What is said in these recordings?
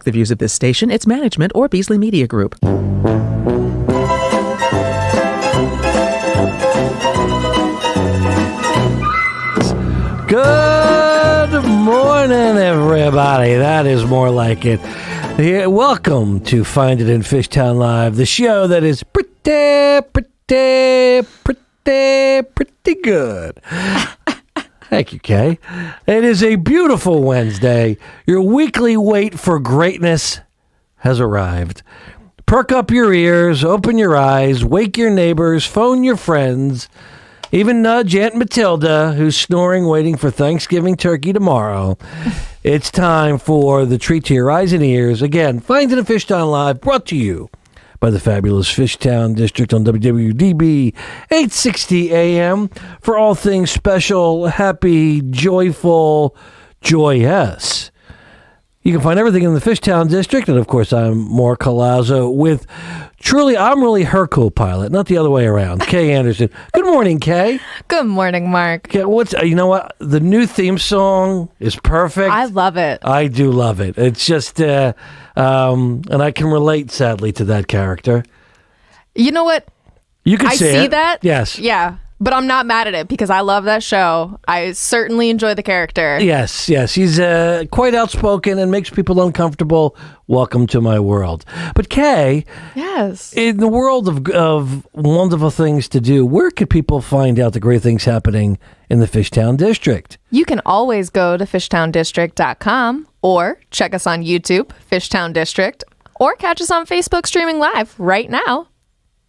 The views of this station, its management, or Beasley Media Group. Good morning, everybody. That is more like it. Welcome to Find It in Fishtown Live, the show that is pretty good. Thank you, Kay. It is a beautiful Wednesday. Your weekly wait for greatness has arrived. Perk up your ears, open your eyes, wake your neighbors, phone your friends, even nudge Aunt Matilda, who's snoring, waiting for Thanksgiving turkey tomorrow. It's time for the treat to your eyes and ears. Again, Find It in Fishtown Live, brought to you by the fabulous Fishtown District on WWDB 860 AM for all things special, happy, joyful, joyous. You can find everything in the Fishtown District, and of course I'm Marc Colazzo with truly, I'm really her co-pilot, not the other way around, Kay Anderson. Good morning, Kay. Good morning, Mark. Kay, you know what? The new theme song is perfect. I love it. I do love it. It's just, and I can relate, sadly, to that character. You know what? You can I see that. Yes. Yeah. But I'm not mad at it because I love that show. I certainly enjoy the character. Yes. He's quite outspoken and makes people uncomfortable. Welcome to my world. But Kay, yes, in the world of wonderful things to do, where could people find out the great things happening in the Fishtown District? You can always go to fishtowndistrict.com or check us on YouTube, Fishtown District, or catch us on Facebook streaming live right now,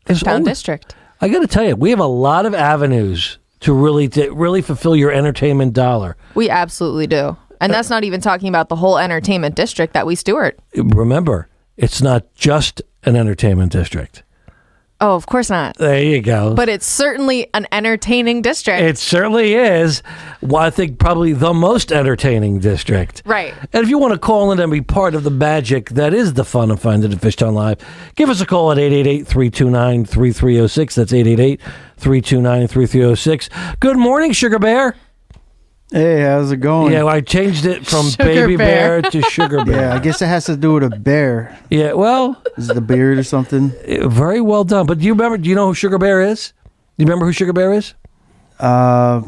Fishtown District. I got to tell you, we have a lot of avenues to really fulfill your entertainment dollar. We absolutely do. And that's not even talking about the whole entertainment district that we steward. Remember, it's not just an entertainment district. Oh, of course not. There you go. But it's certainly an entertaining district. It certainly is. Well, I think probably the most entertaining district. Right. And if you want to call in and be part of the magic that is the fun of Finding It Fishtown Live, give us a call at 888-329-3306. That's 888-329-3306. Good morning, Sugar Bear. Hey, how's it going? Yeah, well, I changed it from Sugar Baby Bear Bear to Sugar Bear. Yeah, I guess it has to do with a bear. Yeah, well, Is it the beard or something? very well done. But do you know who Sugar Bear is? Do you remember who Sugar Bear is? Now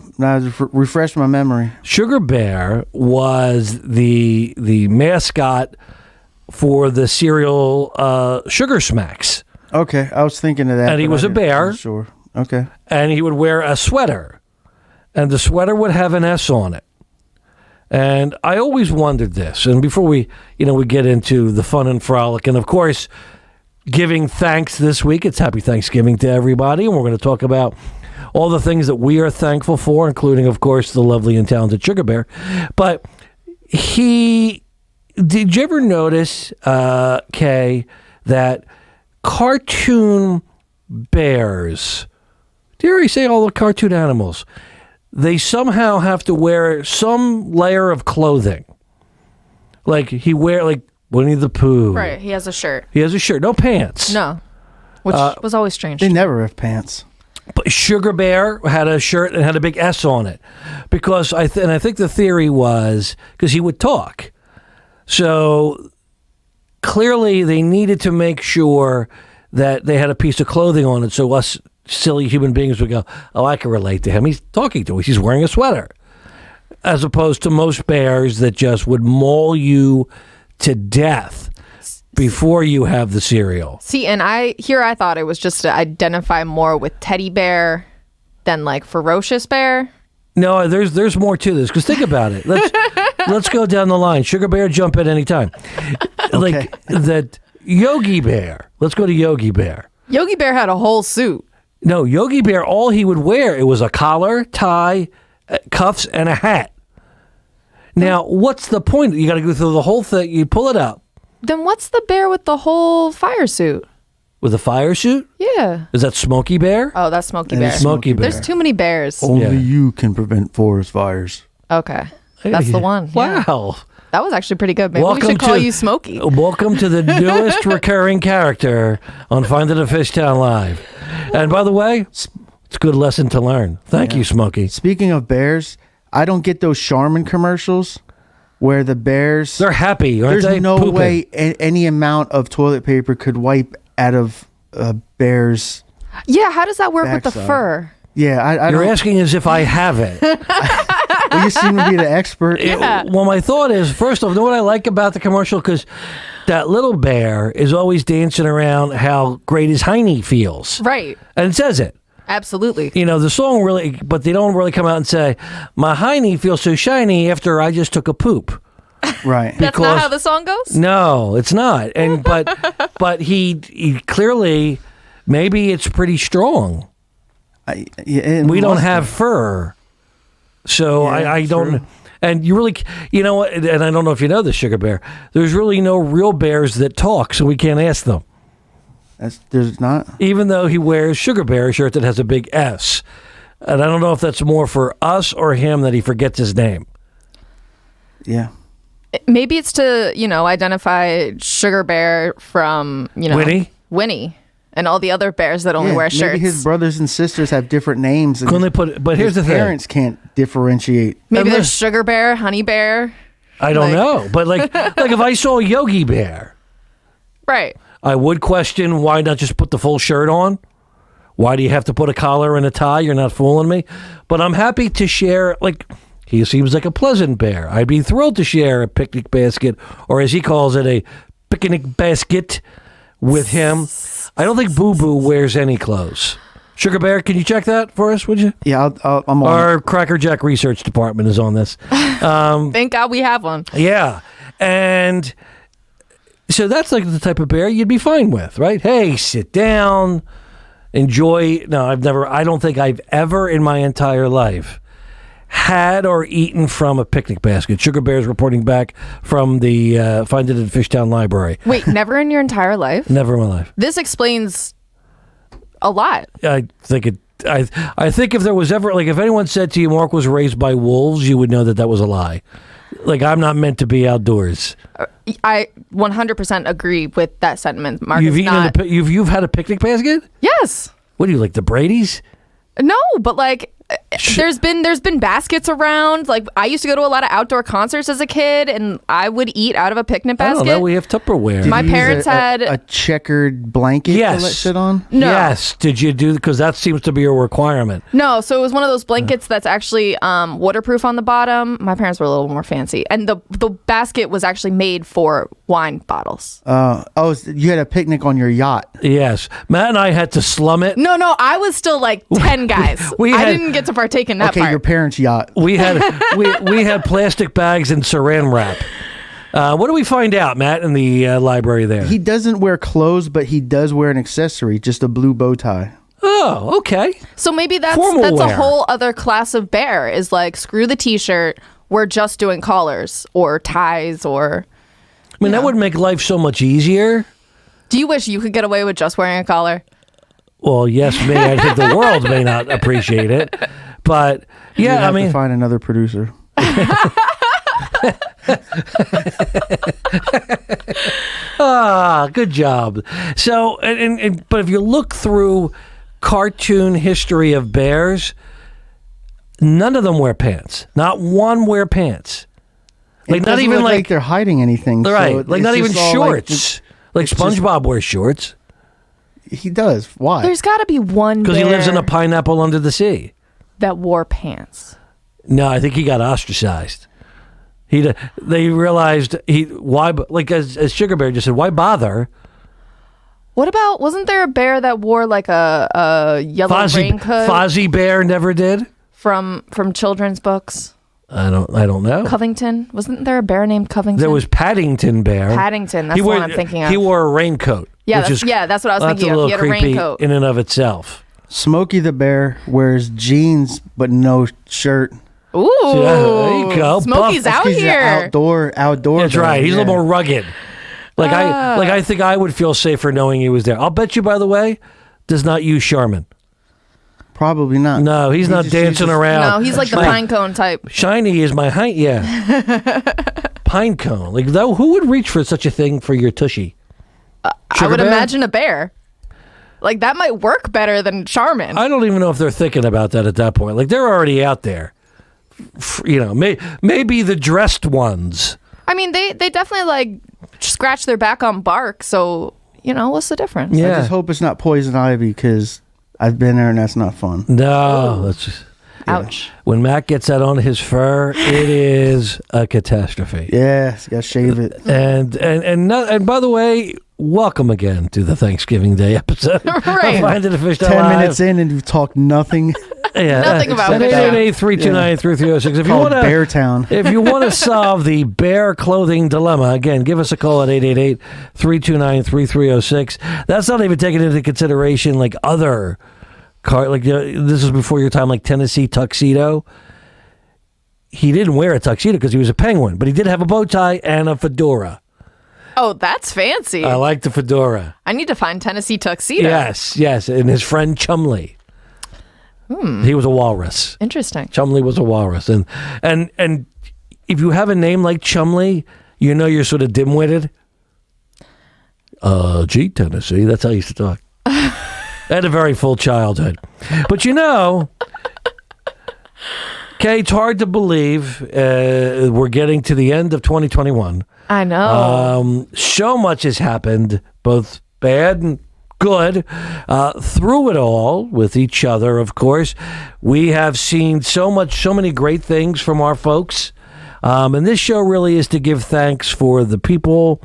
refresh my memory. Sugar Bear was the mascot for the cereal Sugar Smacks. Okay, I was thinking of that. And he but was I a bear. wasn't Sure. Okay. And he would wear a sweater. And the sweater would have an S on it. And I always wondered this. And before we get into the fun and frolic, and of course, giving thanks this week, it's Happy Thanksgiving to everybody. And we're going to talk about all the things that we are thankful for, including, of course, the lovely and talented Sugar Bear. But did you ever notice, Kay, that cartoon bears, dare I say all the cartoon animals, they somehow have to wear some layer of clothing. Like Winnie the Pooh. Right, he has a shirt. He has a shirt, no pants. No, which was always strange. They never have pants. But Sugar Bear had a shirt and had a big S on it. Because I think the theory was because he would talk. So clearly they needed to make sure that they had a piece of clothing on it so us silly human beings would go, oh, I can relate to him. He's talking to us. He's wearing a sweater. As opposed to most bears that just would maul you to death before you have the cereal. See, and I thought it was just to identify more with teddy bear than like ferocious bear. No, there's more to this, because think about it. Let's go down the line. Sugar Bear, jump at any time. Like that Yogi Bear. Let's go to Yogi Bear. Yogi Bear had a whole suit. No, Yogi Bear, all he would wear, it was a collar, tie, cuffs, and a hat. Now, what's the point? You got to go through the whole thing. You pull it up. Then what's the bear with the whole fire suit? With a fire suit? Yeah. Is that Smokey Bear? Oh, that's Smokey That Bear. is Smokey Bear. There's too many bears. Only you can prevent forest fires. Okay. That's the one. Yeah. Wow. That was actually pretty good. Maybe we should call you Smokey. Welcome to the newest recurring character on Finding a Fishtown Live. And by the way, it's a good lesson to learn. Thank you, Smokey. Speaking of bears, I don't get those Charmin commercials. where the bears. They're happy, aren't There's they? no Pooping. way any amount of toilet paper could wipe out of a bear's. Yeah, how does that work with the Backside. fur? Yeah, I You're don't. asking as if I have it. Well, you seem to be the expert. Well, my thought is, first off, know what I like about the commercial? Because that little bear is always dancing around how great his hiney feels. Right. And it says it. Absolutely. You know, the song really, but they don't really come out and say, my hiney feels so shiny after I just took a poop. Right. That's because- not how the song goes? No, it's not. And but he clearly, maybe it's pretty strong. We don't have fur. So Yeah, I don't. true. And you really, you know what? And I don't know if you know this, Sugar Bear. There's really no real bears that talk, so we can't ask them. There's not. Even though he wears Sugar Bear a shirt that has a big S. And I don't know if that's more for us or him that he forgets his name. Yeah. Maybe it's to, identify Sugar Bear from, Winnie and all the other bears that only Yeah, wear shirts. Maybe his brothers and sisters have different names. And Couldn't they put? But here's his the thing. parents can't differentiate. Maybe Unless- there's Sugar Bear, Honey Bear. I don't like- know. But like if I saw Yogi Bear, Right. I would question why not just put the full shirt on. Why do you have to put a collar and a tie? You're not fooling me. But I'm happy to share. Like he seems like a pleasant bear. I'd be thrilled to share a picnic basket, or as he calls it, a picnic basket with him. I don't think Boo Boo wears any clothes. Sugar Bear, can you check that for us, would you? Yeah, I'm on. Our Cracker Jack research department is on this. Thank God we have one. Yeah. And so that's like the type of bear you'd be fine with, right? Hey, sit down, enjoy. No, I don't think I've ever in my entire life had or eaten from a picnic basket. Sugar Bear's reporting back from the Find It in Fishtown Library. Wait, never in your entire life? Never in my life. This explains a lot. I think if there was ever, like, if anyone said to you Mark was raised by wolves, you would know that was a lie. Like, I'm not meant to be outdoors. I 100% agree with that sentiment. Mark You've is eaten not. you've had a picnic basket? Yes. What do you like, the Brady's? No, but like there's been baskets around. Like I used to go to a lot of outdoor concerts as a kid, and I would eat out of a picnic I basket. don't know. We have Tupperware. Did My you use parents had- a checkered blanket Yes. to let sit on. No. Yes. Did you do? Because that seems to be a requirement. No, so it was one of those blankets that's actually waterproof on the bottom. My parents were a little more fancy, and the basket was actually made for wine bottles. You had a picnic on your yacht. Yes. Matt and I had to slum it. No, I was still like 10 guys. we I had- didn't get to partake in that Okay, part. your parents' yacht. We had we had plastic bags and saran wrap. What do we find out, Matt, in the library there? He doesn't wear clothes, but he does wear an accessory, just a blue bow tie. Oh, okay. So maybe that's Formal a wear. whole other class of bear is like screw the t-shirt. We're just doing collars or ties or. I mean, that would make life so much easier. Do you wish you could get away with just wearing a collar? Well, yes, me. I think the world may not appreciate it, but You'd yeah, I have to mean, find another producer. good job. So, but if you look through cartoon history of bears, none of them wear pants. Not one wear pants. Like It not doesn't even look like they're hiding anything. right. So Like it's not even just all like shorts. Like it's just- SpongeBob wears shorts he does. Why? There's got to be one because he lives in a bear pineapple under the sea. that wore pants. No, I think he got ostracized. They realized why, like as Sugar Bear just said, why bother? What about, wasn't there a bear that wore like a yellow raincoat Fozzie Bear never did. from children's books? I don't know. Covington? Wasn't there a bear named Covington? There was Paddington Bear. Paddington. That's the one I'm thinking of. He wore a raincoat. Yeah, which that's what I was that's thinking a of. little He had a creepy raincoat. in and of itself. Smokey the Bear wears jeans but no shirt. Ooh, there you go. Smokey's Buff. out He's an here. outdoor. That's bear, right. He's a yeah. little more rugged. I think I would feel safer knowing he was there. I'll bet you, by the way, does not use Charmin. Probably not. No, he's not just dancing uses- around. No, he's like the pine cone type. Shiny is my height. Yeah, pine cone. Like though, who would reach for such a thing for your tushy? I would bear? imagine a bear. Like that might work better than Charmin. I don't even know if they're thinking about that at that point. Like they're already out there. maybe the dressed ones. I mean, they definitely like scratch their back on bark. So, what's the difference? Yeah. I just hope it's not poison ivy because I've been there and that's not fun. No, that's just, Ouch. when Matt gets that on his fur, it is a catastrophe. Yeah, you gotta shave it. And by the way, welcome again to the Thanksgiving Day episode. Right. Find it at Fishtown 10 Live. minutes in and you've talked nothing. Yeah, Nothing about Fishtown. 888-329-3306. If you Called want to, Bear Town. if you want to solve the bear clothing dilemma, again, give us a call at 888-329-3306. That's not even taking into consideration like other this is before your time, like Tennessee tuxedo. He didn't wear a tuxedo because he was a penguin, but he did have a bow tie and a fedora. Oh, that's fancy. I like the fedora. I need to find Tennessee tuxedo. Yes, and his friend Chumley. He was a walrus. Interesting. Chumley was a walrus, and if you have a name like Chumley, you're sort of dim-witted. Gee, Tennessee, that's how I used to talk. I had a very full childhood, but Kay, it's hard to believe we're getting to the end of 2021. I know. So much has happened, both bad and good. Through it all, with each other, of course, we have seen so many great things from our folks. And this show really is to give thanks for the people,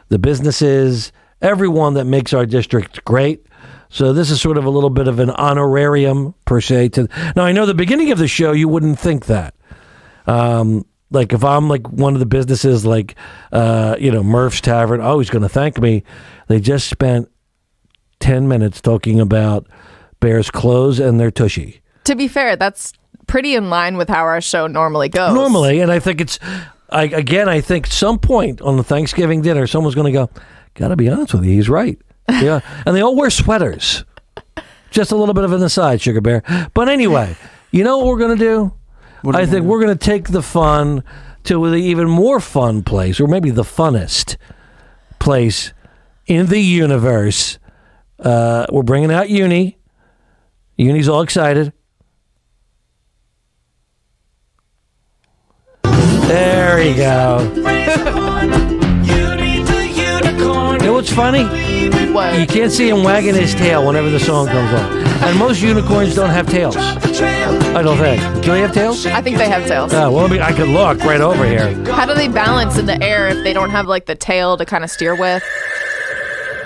the businesses, everyone that makes our district great. So this is sort of a little bit of an honorarium, per se. Now, I know the beginning of the show, you wouldn't think that. Like if I'm like one of the businesses like, Murph's Tavern, oh, he's going to thank me. They just spent 10 minutes talking about Bears' clothes and their tushy. To be fair, that's pretty in line with how our show normally goes. And I think I think some point on the Thanksgiving dinner, someone's going to go, gotta be honest with you, he's right. Yeah. And they all wear sweaters. Just a little bit of an aside, Sugar Bear. But anyway, you know what we're going to do? I think we're going to take the fun to the even more fun place, or maybe the funnest place in the universe. We're bringing out Uni. Uni's all excited. There you go. You know what's funny? What? You can't see him wagging his tail whenever the song comes on. And most unicorns don't have tails. I don't think. Do they have tails? I think they have tails. I could look right over here. How do they balance in the air if they don't have like the tail to kind of steer with?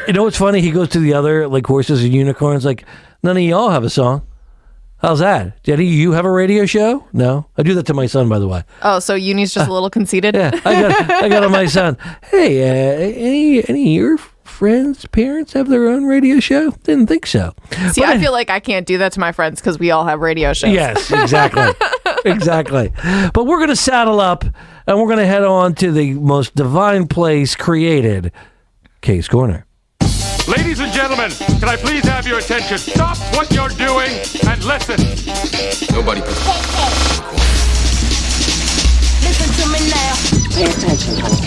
You know what's funny? He goes to the other like horses and unicorns. Like, none of y'all have a song. How's that? Did you have a radio show? No. I do that to my son, by the way. Oh, so Uni's just a little conceited? Yeah, I got on my son. Hey, any of your friends' parents have their own radio show? Didn't think so. See, I feel like I can't do that to my friends because we all have radio shows. Yes, exactly. Exactly. But we're going to saddle up and we're going to head on to the most divine place created, Kae's Corner. Ladies and gentlemen, can I please have your attention? Stop what you're doing and listen. Nobody. Listen to me now. Pay attention, honey.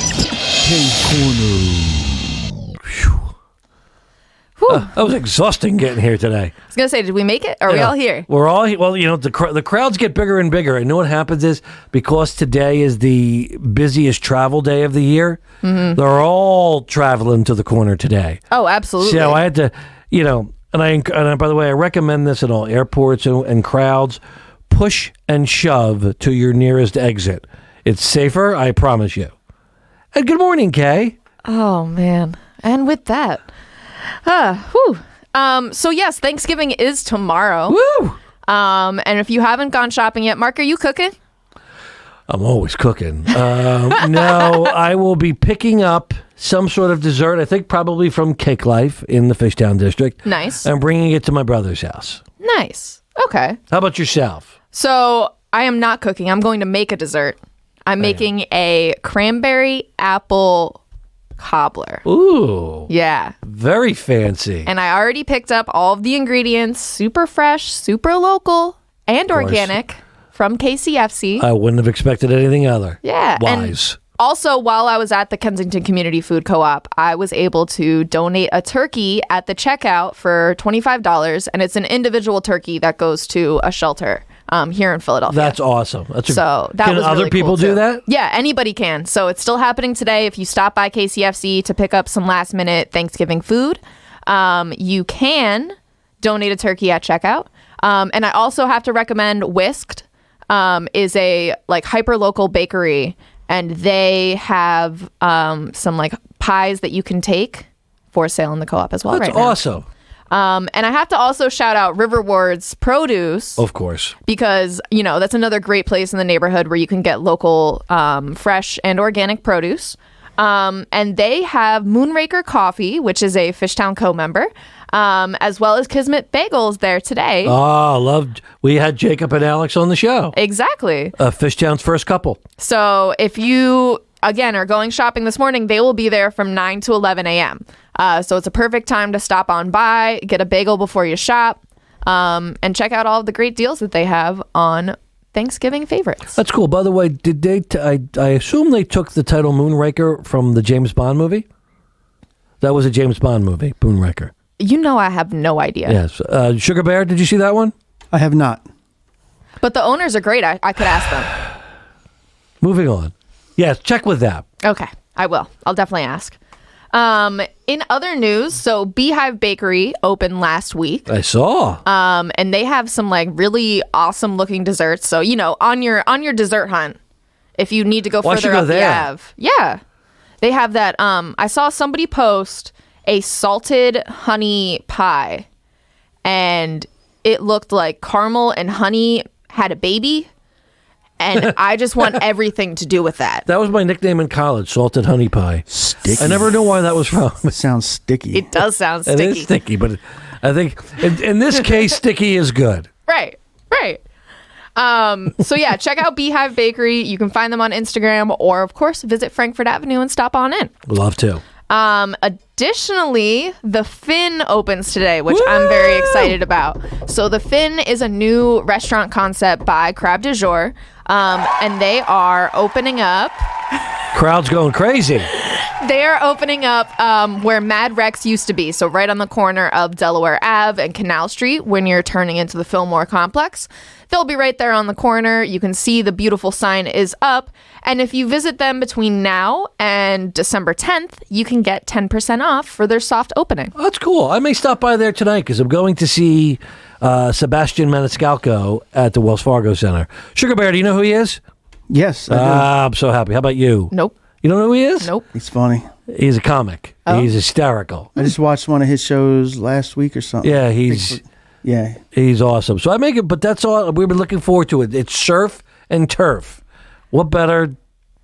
That was exhausting getting here today. I was going to say, did we make it? Are we all here? We're all here. Well, the crowds get bigger and bigger. And you know what happens is because today is the busiest travel day of the year, they're all traveling to the corner today. Oh, absolutely. So I had to, and by the way, I recommend this at all airports and crowds. Push and shove to your nearest exit. It's safer, I promise you. And good morning, Kae. Oh, man. And with that, so yes, Thanksgiving is tomorrow. Woo! And if you haven't gone shopping yet, Mark, are you cooking? I'm always cooking. No, I will be picking up some sort of dessert, I think probably from Cake Life in the Fishtown District. Nice. And bringing it to my brother's house. Nice. Okay. How about yourself? So I am not cooking. I'm going to make a dessert. I'm making a cranberry apple cobbler. Ooh. Yeah. Very fancy. And I already picked up all of the ingredients, super fresh, super local, and organic from KCFC. I wouldn't have expected anything other. Yeah. Wise. And also, while I was at the Kensington Community Food Co-op, I was able to donate a turkey at the checkout for $25, and it's an individual turkey that goes to a shelter here in Philadelphia. That's awesome. So that can was other really people cool, do too. that? Yeah, anybody can. So it's still happening today. If you stop by KCFC to pick up some last minute Thanksgiving food, you can donate a turkey at checkout. And I also have to recommend Whisked, is a like hyper local bakery, and they have some like pies that you can take for sale in the co-op as well. That's right now. awesome. And I have to also shout out River Ward's Produce. Of course. Because, that's another great place in the neighborhood where you can get local, fresh and organic produce. And they have Moonraker Coffee, which is a Fishtown co-member, as well as Kismet Bagels there today. Oh, we had Jacob and Alex on the show. Exactly. Fishtown's first couple. So if you, again, are going shopping this morning, they will be there from 9 to 11 a.m. So it's a perfect time to stop on by, get a bagel before you shop, and check out all of the great deals that they have on Thanksgiving favorites. That's cool. By the way, did they? I assume they took the title Moonraker from the James Bond movie. That was a James Bond movie, Moonraker. I have no idea. Yes. Sugar Bear, did you see that one? I have not. But the owners are great. I could ask them. Moving on. Yes, check with that. Okay, I will. I'll definitely ask. In other news, so Beehive Bakery opened last week. I saw. And they have some like really awesome looking desserts. So, on your dessert hunt, if you need to go further up the Ave. Yeah. They have that. I saw somebody post a salted honey pie, and it looked like caramel and honey had a baby. And I just want everything to do with that. That was my nickname in college, salted honey pie. Sticky. I never knew why that was from. It sounds sticky. It does sound sticky. It is sticky, but I think in this case, sticky is good. Right. So yeah, check out Beehive Bakery. You can find them on Instagram, or of course, visit Frankfurt Avenue and stop on in. Love to. Additionally, the Finn opens today, which I'm very excited about. So the Finn is a new restaurant concept by Crab du Jour, and they are opening up. Crowd's going crazy. They are opening up where Mad Rex used to be, so right on the corner of Delaware Ave and Canal Street when you're turning into the Fillmore complex. They'll be right there on the corner. You can see the beautiful sign is up. And if you visit them between now and December 10th, you can get 10% off for their soft opening. Oh, that's cool. I may stop by there tonight because I'm going to see Sebastian Maniscalco at the Wells Fargo Center. Sugar Bear, do you know who he is? Yes, I do. I'm so happy. How about you? Nope. You don't know who he is? Nope. He's funny. He's a comic. Oh. He's hysterical. I just watched one of his shows last week or something. Yeah, he's awesome. So I make it, but that's all. We've been looking forward to it. It's surf and turf. What better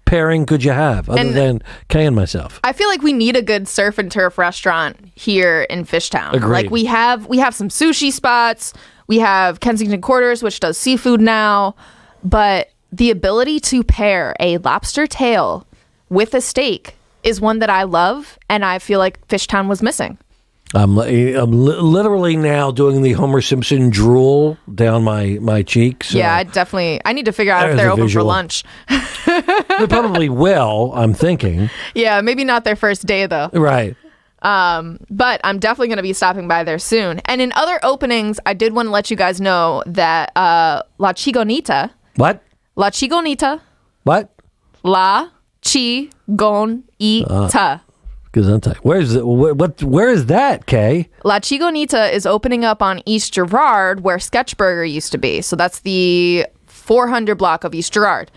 pairing could you have other than Kay and myself? I feel like we need a good surf and turf restaurant here in Fishtown. Agreed. Like we have some sushi spots. We have Kensington Quarters, which does seafood now, but the ability to pair a lobster tail with a steak is one that I love, and I feel like Fishtown was missing. I'm literally now doing the Homer Simpson drool down my cheeks. So Yeah, I need to figure out if There's they're a open visual. for lunch. they probably will, I'm thinking. Yeah, maybe not their first day though. Right. But I'm definitely going to be stopping by there soon. And in other openings, I did want to let you guys know that La Chigonita. What? La Chigonita. What? La Chigonita. Where is that, Kay? La Chigonita is opening up on East Girard, where Sketchburger used to be. So that's the 400 block of East Girard.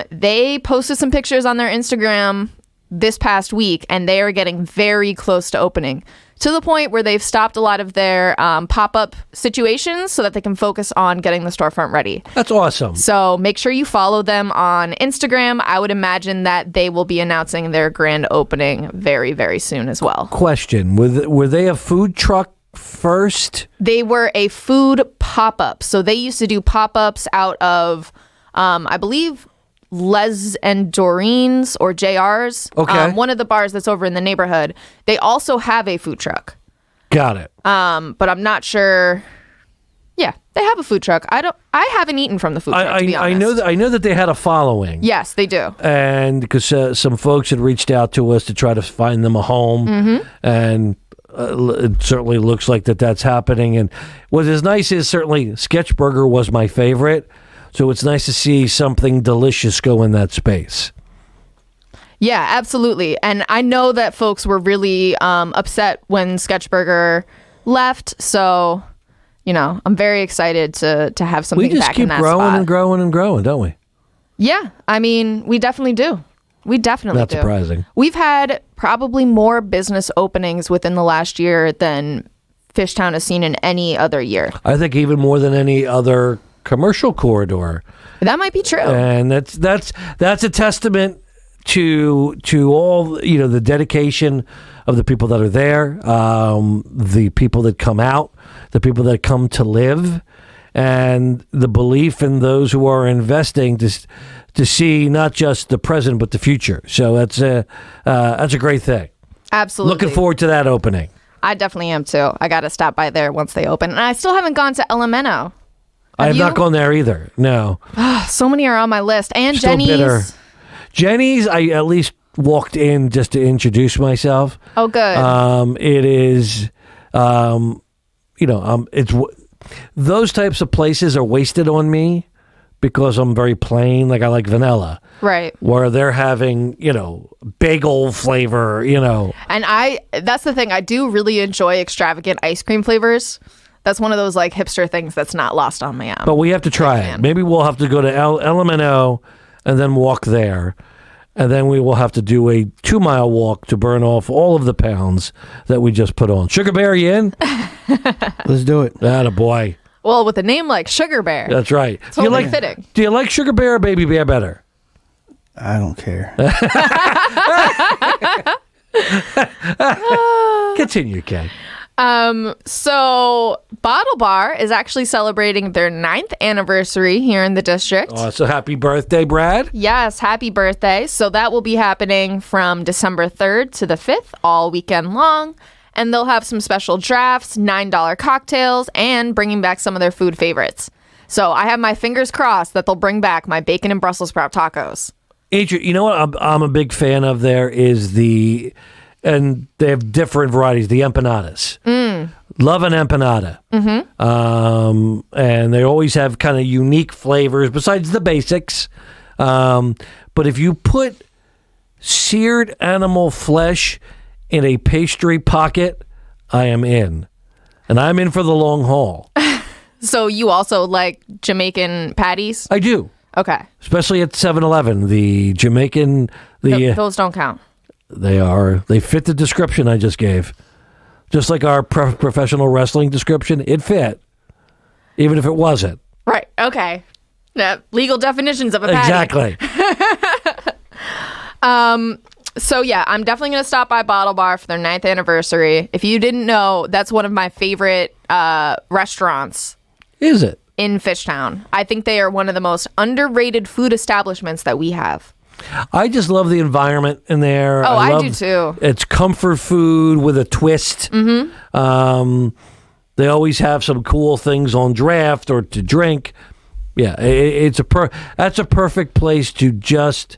They posted some pictures on their Instagram this past week, and they are getting very close to opening, to the point where they've stopped a lot of their pop-up situations so that they can focus on getting the storefront ready. That's awesome. So make sure you follow them on Instagram. I would imagine that they will be announcing their grand opening very, very soon as well. Question: Were they a food truck first? They were a food pop-up. So they used to do pop-ups out of, I believe, Les and Doreen's or JR's. Okay. One of the bars that's over in the neighborhood. They also have a food truck. Got it. But I'm not sure. Yeah, they have a food truck. I haven't eaten from the food truck, to be honest. I know that they had a following. Yes, they do. And because some folks had reached out to us to try to find them a home, and it certainly looks like that's happening. And what is nice is certainly Sketchburger was my favorite. So it's nice to see something delicious go in that space. Yeah, absolutely. And I know that folks were really upset when Sketchburger left. So, I'm very excited to have something back in that spot. We just keep growing and growing and growing, don't we? Yeah, I mean, we definitely do. We definitely Not do. surprising. We've had probably more business openings within the last year than Fishtown has seen in any other year. I think even more than any other commercial corridor. That might be true. And that's a testament to all, the dedication of the people that are there, the people that come out, the people that come to live, and the belief in those who are investing to see not just the present but the future. So that's a great thing. Absolutely. Looking forward to that opening. I definitely am too. I got to stop by there once they open. And I still haven't gone to Elemento. I have not gone there either. No. So many are on my list. And Still Jenny's. bitter. Jenny's, I at least walked in just to introduce myself. Oh, good. It is, it's those types of places are wasted on me because I'm very plain. Like I like vanilla. Right. Where they're having, bagel flavor, And that's the thing. I do really enjoy extravagant ice cream flavors. That's one of those like hipster things that's not lost on me. But we have to try it. Maybe we'll have to go to LMNO and then walk there. And then we will have to do a 2-mile walk to burn off all of the pounds that we just put on. Sugar Bear, you in? Let's do it. Attaboy. Well, with a name like Sugar Bear. That's right. Totally fitting. Do you like Sugar Bear or Baby Bear better? I don't care. Continue, Kay. So Bottle Bar is actually celebrating their 9th anniversary here in the district. Oh, so happy birthday, Brad. Yes, happy birthday. So that will be happening from December 3rd to the 5th, all weekend long. And they'll have some special drafts, $9 cocktails, and bringing back some of their food favorites. So I have my fingers crossed that they'll bring back my bacon and Brussels sprout tacos. Adrian, you know what I'm a big fan of there is and they have different varieties, the empanadas. Love an empanada. Mm-hmm. And they always have kind of unique flavors besides the basics. But if you put seared animal flesh in a pastry pocket, I am in. And I'm in for the long haul. So you also like Jamaican patties? I do. Okay. Especially at 7-Eleven. The Jamaican... Those don't count. They fit the description I just gave. Just like our professional wrestling description, it fit. Even if it wasn't. Right. Okay. Legal definitions of a patty. Exactly. So yeah, I'm definitely going to stop by Bottle Bar for their 9th anniversary. If you didn't know, that's one of my favorite restaurants. Is it? In Fishtown. I think they are one of the most underrated food establishments that we have. I just love the environment in there. Oh, I do too. It's comfort food with a twist. Mm-hmm. They always have some cool things on draft or to drink. Yeah, that's a perfect place to just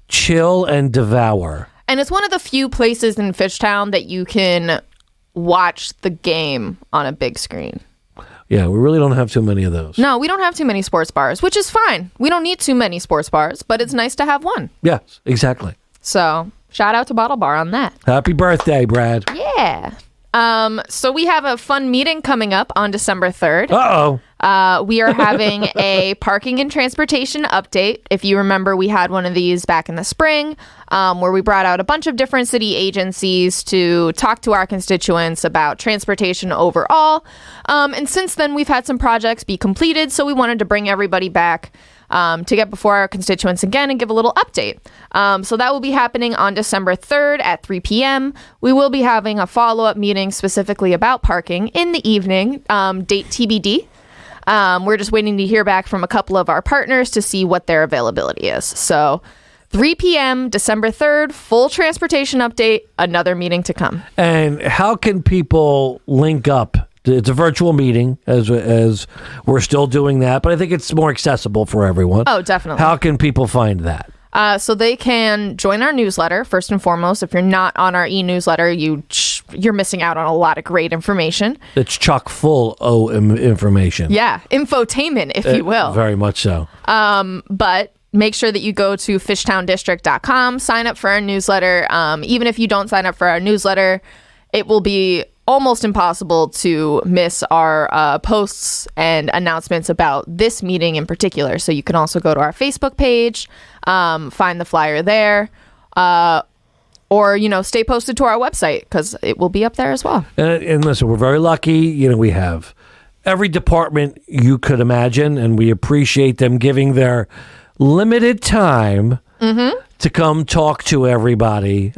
chill and devour. And it's one of the few places in Fishtown that you can watch the game on a big screen. Yeah, we really don't have too many of those. No, we don't have too many sports bars, which is fine. We don't need too many sports bars, but it's nice to have one. Yes, exactly. So, shout out to Bottle Bar on that. Happy birthday, Brad. Yeah. So we have a fun meeting coming up on December 3rd. Uh-oh. We are having a parking and transportation update. If you remember, we had one of these back in the spring where we brought out a bunch of different city agencies to talk to our constituents about transportation overall. And since then, we've had some projects be completed, so we wanted to bring everybody back to get before our constituents again and give a little update. So that will be happening on December 3rd at 3 p.m. We will be having a follow-up meeting specifically about parking in the evening, date TBD. We're just waiting to hear back from a couple of our partners to see what their availability is. So 3 p.m. December 3rd, full transportation update, another meeting to come. And how can people link up? It's a virtual meeting, as we're still doing that, but I think it's more accessible for everyone. Oh, definitely. How can people find that? So they can join our newsletter, first and foremost. If you're not on our e-newsletter, you're missing out on a lot of great information. It's chock full of information. Yeah, infotainment, if you will. Very much so. But make sure that you go to fishtowndistrict.com, sign up for our newsletter. Even if you don't sign up for our newsletter, it will be almost impossible to miss our posts and announcements about this meeting in particular. So you can also go to our Facebook page, find the flyer there, or, stay posted to our website because it will be up there as well. And listen, we're very lucky. We have every department you could imagine, and we appreciate them giving their limited time to come talk to everybody.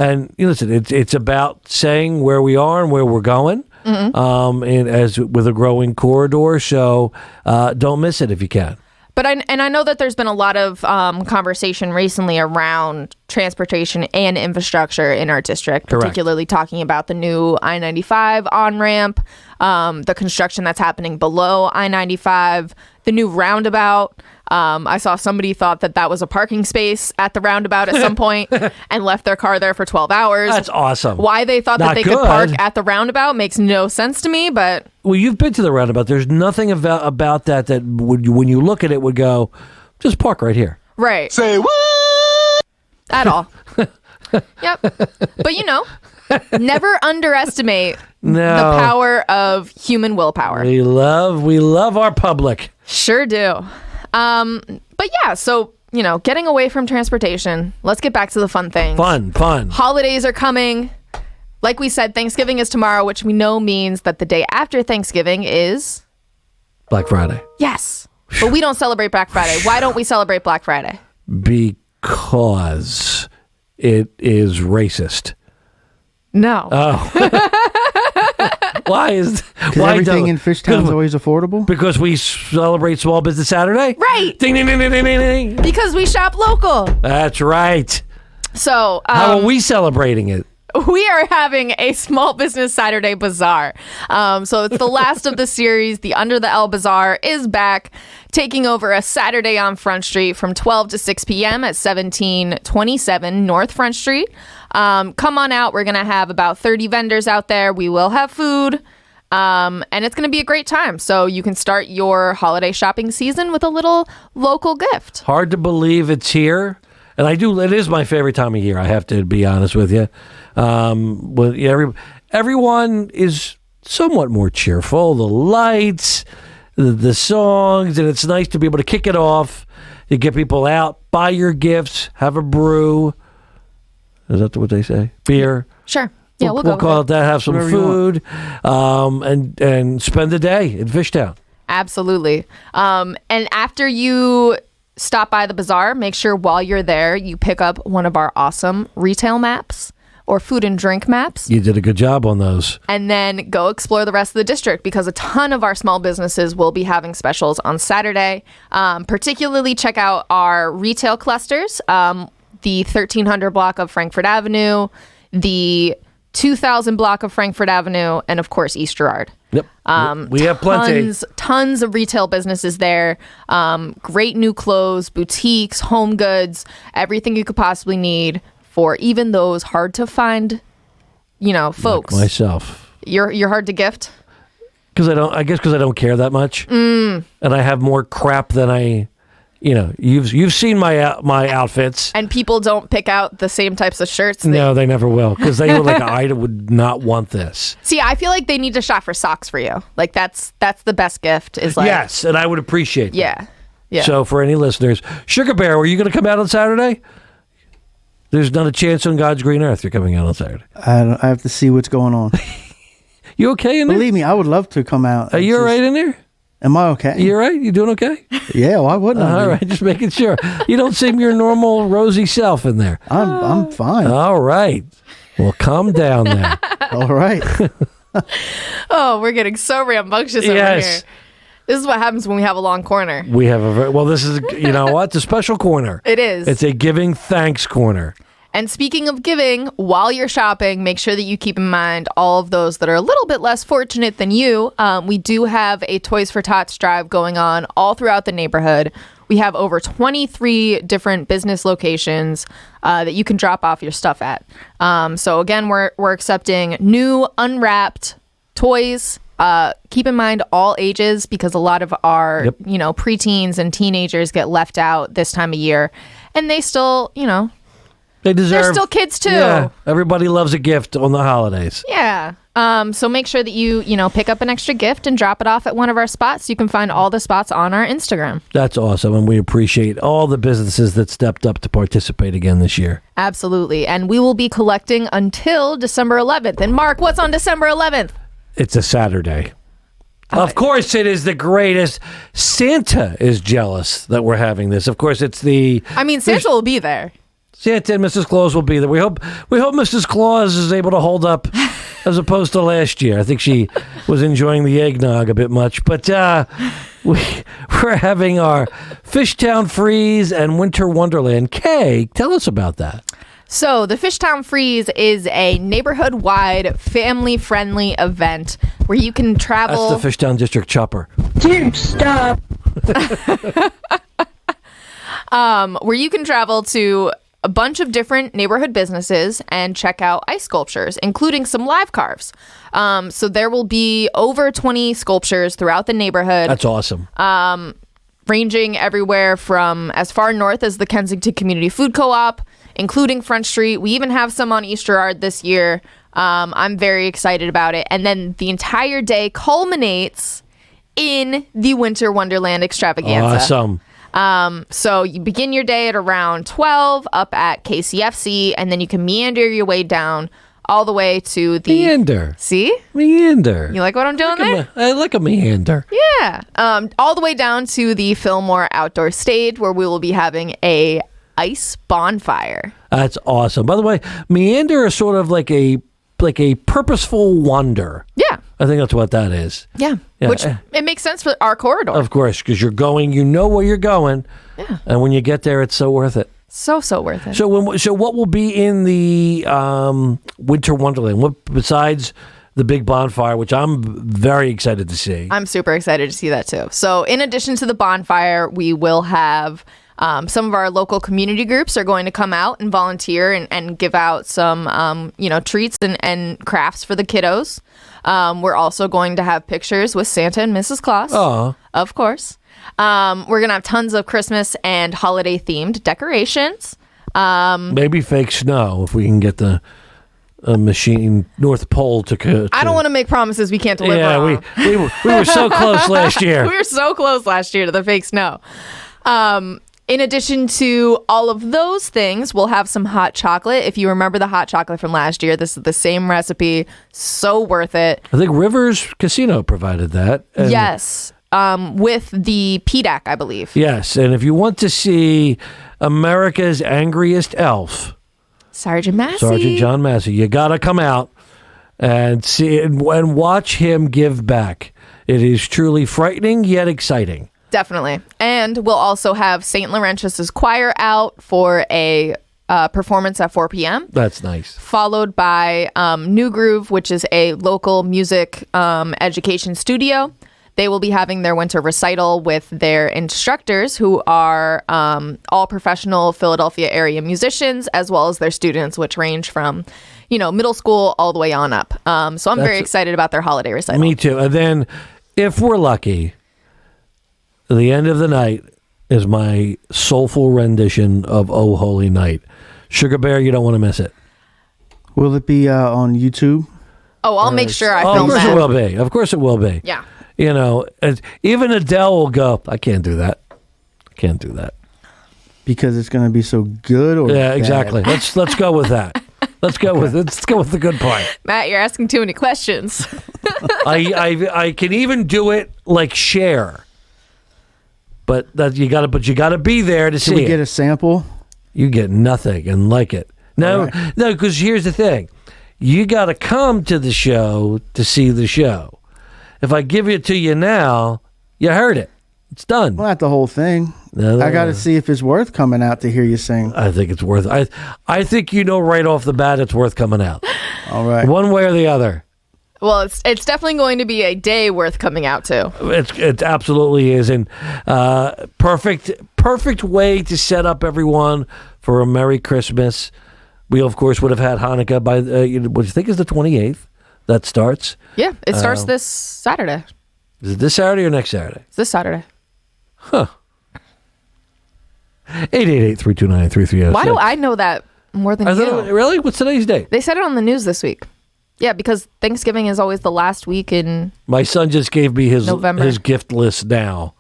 And listen, it's about saying where we are and where we're going, and as with a growing corridor. So don't miss it if you can. But I know that there's been a lot of conversation recently around transportation and infrastructure in our district, particularly talking about the new I-95 on-ramp, the construction that's happening below I-95, the new roundabout. I saw somebody thought that was a parking space at the roundabout at some point and left their car there for 12 hours. That's awesome. Why they thought that they could park at the roundabout makes no sense to me, but... Well, you've been to the roundabout. There's nothing about that would, when you look at it, would go, just park right here. Right. Say what? At all. Yep. But, never underestimate the power of human willpower. We love our public. Sure do. But yeah, so, getting away from transportation, let's get back to the fun things. Fun. Holidays are coming. Like we said, Thanksgiving is tomorrow, which we know means that the day after Thanksgiving is... Black Friday. Yes. But we don't celebrate Black Friday. Why don't we celebrate Black Friday? Because it is racist. No. Why is everything in Fishtown is always affordable? Because we celebrate Small Business Saturday? Right. Ding, ding, ding, ding, ding, ding. Because we shop local. That's right. So how are we celebrating it? We are having a Small Business Saturday Bazaar. So it's the last of the series. The Under the L Bazaar is back, taking over a Saturday on Front Street from 12 to 6 p.m. at 1727 North Front Street. Come on out. We're going to have about 30 vendors out there. We will have food. And it's going to be a great time. So you can start your holiday shopping season with a little local gift. Hard to believe it's here. And it is my favorite time of year, I have to be honest with you. Everyone is somewhat more cheerful. The lights, the songs, and it's nice to be able to kick it off. You get people out, buy your gifts, have a brew. Is that what they say? Beer. Sure. Yeah, we'll go call it that. Have some Whatever food, and spend the day in Fishtown. Absolutely. And after you stop by the bazaar, make sure while you're there, you pick up one of our awesome retail maps or food and drink maps. You did a good job on those. And then go explore the rest of the district because a ton of our small businesses will be having specials on Saturday. Particularly check out our retail clusters, the 1300 block of Frankfurt Avenue, the 2000 block of Frankfurt Avenue, and of course East Girard. Yep. We have plenty. Tons of retail businesses there. Great new clothes, boutiques, home goods, everything you could possibly need for even those hard to find, folks. Like myself. You're hard to gift? Because I don't care that much. And I have more crap than I... you've seen my outfits. And people don't pick out the same types of shirts. No, they never will. Because they were like, I would not want this. See, I feel like they need to shop for socks for you. Like, that's the best gift is like... Yes, and I would appreciate that. Yeah. So for any listeners, Sugar Bear, were you going to come out on Saturday? There's not a chance on God's green earth you're coming out on Saturday. I have to see what's going on. You okay in there? Believe me, I would love to come out. Are you all right in there? Am I okay? You all right? You doing okay? Yeah, why wouldn't I? All right, just making sure. You don't seem your normal rosy self in there. I'm fine. All right. Well, calm down there. All right. Oh, we're getting so rambunctious over here. This is what happens when we have a long corner. We have this is, you know what? It's a special corner. It is. It's a giving thanks corner. And speaking of giving, while you're shopping, make sure that you keep in mind all of those that are a little bit less fortunate than you. We do have a Toys for Tots drive going on all throughout the neighborhood. We have over 23 different business locations that you can drop off your stuff at. So again, we're accepting new unwrapped toys. Keep in mind all ages, because a lot of our preteens and teenagers get left out this time of year, and they still they deserve. They're still kids too. Yeah, everybody loves a gift on the holidays. Yeah. So make sure that you pick up an extra gift and drop it off at one of our spots. You can find all the spots on our Instagram. That's awesome, and we appreciate all the businesses that stepped up to participate again this year. Absolutely, and we will be collecting until December 11th. And Mark, what's on December 11th? It's a Saturday. Of course, it is the greatest. Santa is jealous that we're having this. Of course, it's the. I mean, Santa will be there. Santa and Mrs. Claus will be there. We hope Mrs. Claus is able to hold up as opposed to last year. I think she was enjoying the eggnog a bit much. But we're having our Fishtown Freeze and Winter Wonderland. Kay, tell us about that. So the Fishtown Freeze is a neighborhood-wide, family-friendly event where you can travel. That's the Fishtown District chopper. Dude, stop. Where you can travel to a bunch of different neighborhood businesses and check out ice sculptures, including some live carves. So there will be over 20 sculptures throughout the neighborhood. That's awesome. Ranging everywhere from as far north as the Kensington Community Food Co-op, including Front Street. We even have some on Easter Yard this year. I'm very excited about it. And then the entire day culminates in the Winter Wonderland extravaganza. Awesome. So you begin your day at around 12 up at KCFC, and then you can meander your way down all the way to the... Meander. See? Meander. You like what I'm doing there? I like a meander. Yeah. All the way down to the Fillmore outdoor stage, where we will be having a ice bonfire. That's awesome. By the way, meander is sort of like a purposeful wander. Yeah. I think that's what that is. Yeah. Which it makes sense for our corridor. Of course, because you're going, you know where you're going. Yeah. And when you get there, it's so worth it. So worth it. So what will be in the Winter Wonderland? What besides the big bonfire, which I'm very excited to see? I'm super excited to see that too. So in addition to the bonfire, we will have some of our local community groups are going to come out and volunteer and give out some treats and crafts for the kiddos. We're also going to have pictures with Santa and Mrs. Claus. Oh, of course. We're going to have tons of Christmas and holiday themed decorations. Maybe fake snow if we can get the machine North Pole to I don't want to make promises we can't deliver on. we were so close last year. We were so close last year to the fake snow. In addition to all of those things, we'll have some hot chocolate. If you remember the hot chocolate from last year, this is the same recipe. So worth it. I think Rivers Casino provided that. Yes. With the PDAC, I believe. Yes. And if you want to see America's angriest elf, Sergeant John Massey, you got to come out and see and watch him give back. It is truly frightening yet exciting. Definitely. And we'll also have St. Laurentius's choir out for a performance at 4 p.m. That's nice. Followed by New Groove, which is a local music education studio. They will be having their winter recital with their instructors, who are all professional Philadelphia area musicians, as well as their students, which range from, middle school all the way on up. So I'm very excited about their holiday recital. Me too. And then, if we're lucky, the end of the night is my soulful rendition of Oh Holy Night. Sugar Bear, you don't want to miss it. Will it be on YouTube? Oh, I'll make sure I film that. Of course it will be. Of course it will be. Yeah. Even Adele will go, I can't do that. Can't do that. Because it's going to be so good or Yeah, bad? exactly. Let's go with that. Let's go with the good part. Matt, you're asking too many questions. I can even do it like Cher. But you got to be there to see it. Can we get a sample? You get nothing and like it. No, because here's the thing. You got to come to the show to see the show. If I give it to you now, you heard it. It's done. Well, not the whole thing. No. I got to see if it's worth coming out to hear you sing. I think it's worth I think right off the bat it's worth coming out. All right. One way or the other. Well, it's definitely going to be a day worth coming out to. It absolutely is, and perfect way to set up everyone for a Merry Christmas. We of course would have had Hanukkah by what do you think is the 28th? That starts. Yeah, it starts this Saturday. Is it this Saturday or next Saturday? It's this Saturday. Huh. 888-329-3306. Why do I know that more than you? Really? What's today's date? They said it on the news this week. Yeah, because Thanksgiving is always the last week in My son just gave me his November. his gift list now.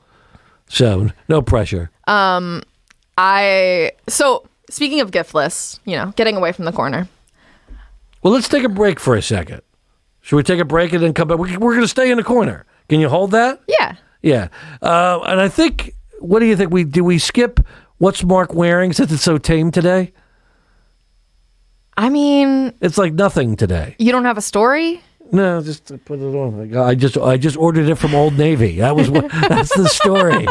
So, no pressure. So speaking of gift lists, getting away from the corner. Well, let's take a break for a second. Should we take a break and then come back? We're going to stay in the corner. Can you hold that? Yeah. Yeah. And I think, what do you think? Do we skip what's Marc wearing since it's so tame today? I mean, It's like nothing today. you don't have a story? No, just to put it on. I just ordered it from Old Navy. That's the story.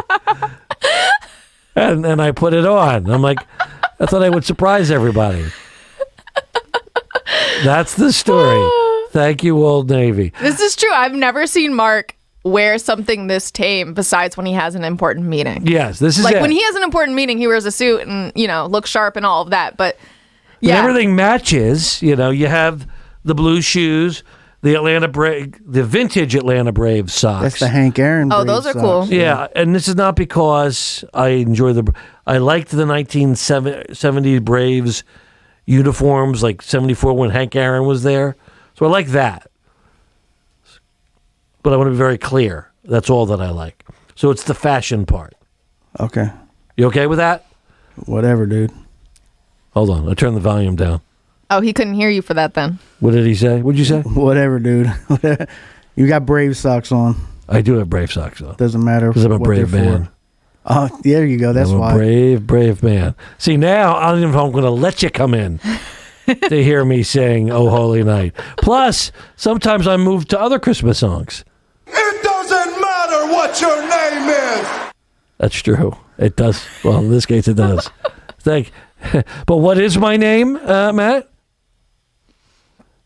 And I put it on. I'm like, I thought I would surprise everybody. That's the story. Thank you, Old Navy. This is true. I've never seen Marc wear something this tame besides when he has an important meeting. Yes, this is Like it. when he has an important meeting, he wears a suit and, looks sharp and all of that. But And yeah, everything matches. You have the blue shoes, the vintage Atlanta Braves socks. That's the Hank Aaron. Oh, Brave those are socks. cool. Yeah, and this is not because I liked the 1970s Braves uniforms, like 74 when Hank Aaron was there. So I like that. But I want to be very clear. That's all that I like. So it's the fashion part. Okay. You okay with that? Whatever, dude. Hold on. I'll turn the volume down. Oh, he couldn't hear you for that then. What did he say? What'd you say? Whatever, dude. You got Brave socks on. I do have Brave socks on. Doesn't matter. Because I'm a what brave they're man. for. Oh, there you go. That's I'm why. a brave man. See, now I don't even know if I'm going to let you come in to hear me sing "Oh Holy Night." Plus, sometimes I move to other Christmas songs. It doesn't matter what your name is. That's true. It does. Well, in this case, it does. But what is my name, Matt?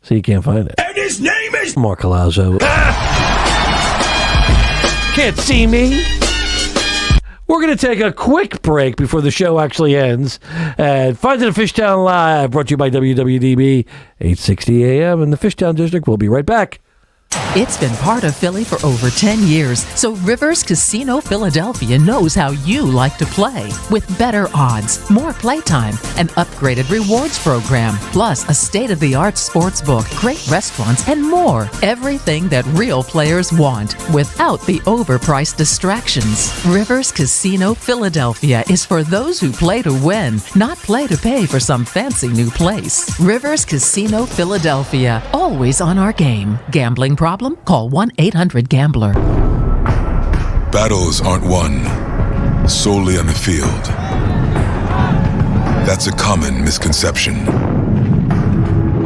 So you can't find it. And his name is Marc Palazzo. Can't see me. We're going to take a quick break before the show actually ends. And Find It at Fishtown Live, brought to you by WWDB, 860 AM in the Fishtown District. We'll be right back. It's been part of Philly for over 10 years, so Rivers Casino Philadelphia knows how you like to play. With better odds, more playtime, an upgraded rewards program, plus a state-of-the-art sports book, great restaurants, and more. Everything that real players want, without the overpriced distractions. Rivers Casino Philadelphia is for those who play to win, not play to pay for some fancy new place. Rivers Casino Philadelphia, always on our game. Gambling problem? Call 1-800-GAMBLER. Battles aren't won solely on the field. That's a common misconception.